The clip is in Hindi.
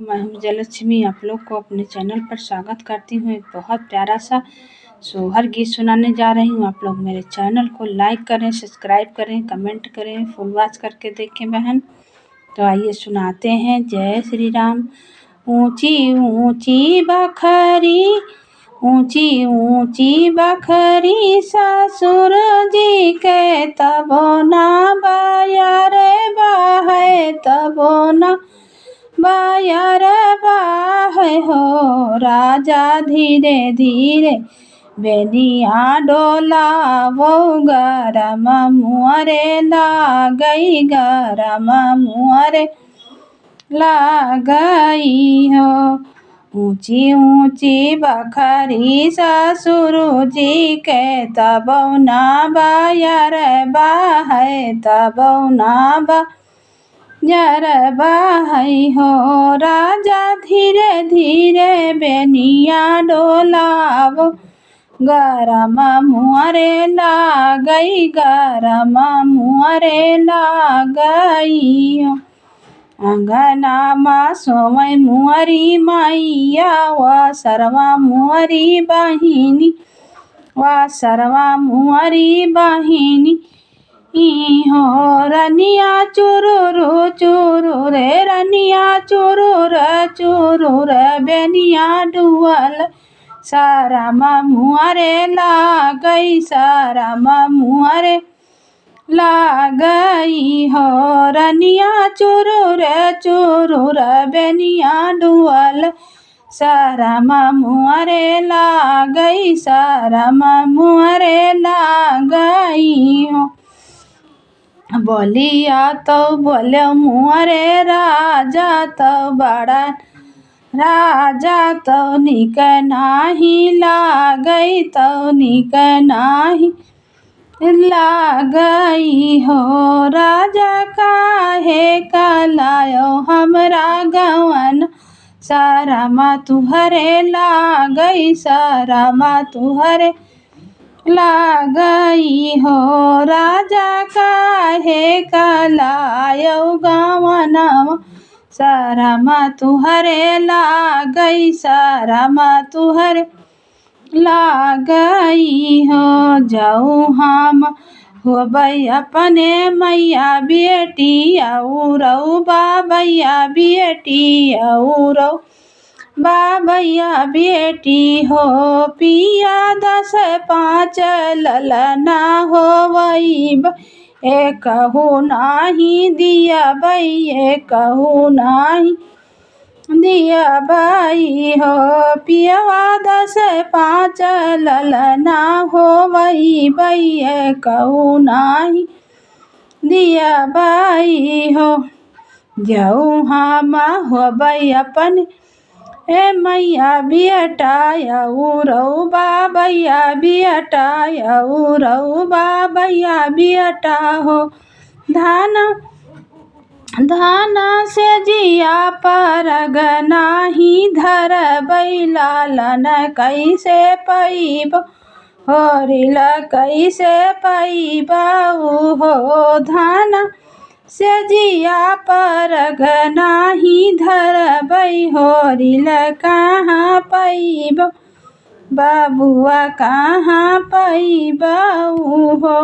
मैं हूं जयलक्ष्मी, आप लोग को अपने चैनल पर स्वागत करती हूँ। एक बहुत प्यारा सा सोहर गीत सुनाने जा रही हूँ। आप लोग मेरे चैनल को लाइक करें, सब्सक्राइब करें, कमेंट करें, फुल वॉच करके देखें बहन। तो आइए सुनाते हैं। जय श्री राम। ऊंची ऊंची बखरी, ऊंची ऊंची बखरी, ससुर जी के तबो ना बाया रे बाहे, तबो ना बाया रे बाहे हो। राजा धीरे धीरे बेनिया डोला, वो गरम मुअरे लागई, गरम मुअरे लागई हो। ऊंची ऊंची बखरी, ससुर जी के तबो ना बाया रे बाहे, तबो ना बाया रे बाहे हो। राजा धीरे धीरे बेनिया डोलाव, गरम मुअरे लागई, गरम मुअरे लागई हो। अंगना मा सोवै मुअरी मैया, व सरवा मुअरी बहिनी, व सरवा मुअरी बहिनी हो। रनिया चुरुरु चुरु रे, रनिया चुरुर चुरुर, बेनिया डुअल सरम मुअरे लागई, सरम मुअरे लागई हो। रनिया चुरुर चुरुर, बेनिया डुअल सरम मुअरे लागई, सरम मुअरे लागई हो। बोलिया तो बोले मुअरे राजा, तो बड़ा राजा तो निक नाही लागई, तो निक नाही लागई हो। राजा काहे कलायो हमरा गवन, शरमा तुहरे लागई, शरमा तुहरे लागई हो। राजा काहे कलायो गवनवा, शरमा तुहरे लागई, शरमा तुहरे लागई हो। जाऊ हम होबै अपने मैया बेटी, औरौ बाबैया बेटी, औरौ बाबैया बेटी हो। पिया 10 5 ललना होवैब, एकहु नाही दियबै, एकहु नाही दियबै हो। पियवा 10 5 ललना होवैबै, एकहु नाही दियबै हो। जाऊ हम होबै अपन ए मैया बेटा, औरौ बाबैया बेटा, औरौ बाबैया बेटा हो। धाना से जिया परग नाही धरबै, लालन कैसे पैब, होरिल कैसे पैबऊ हो। धाना से जिया परग नाही धरबै, होरिल कहाँ पैब, बबुआ कहाँ पैबऊ हो।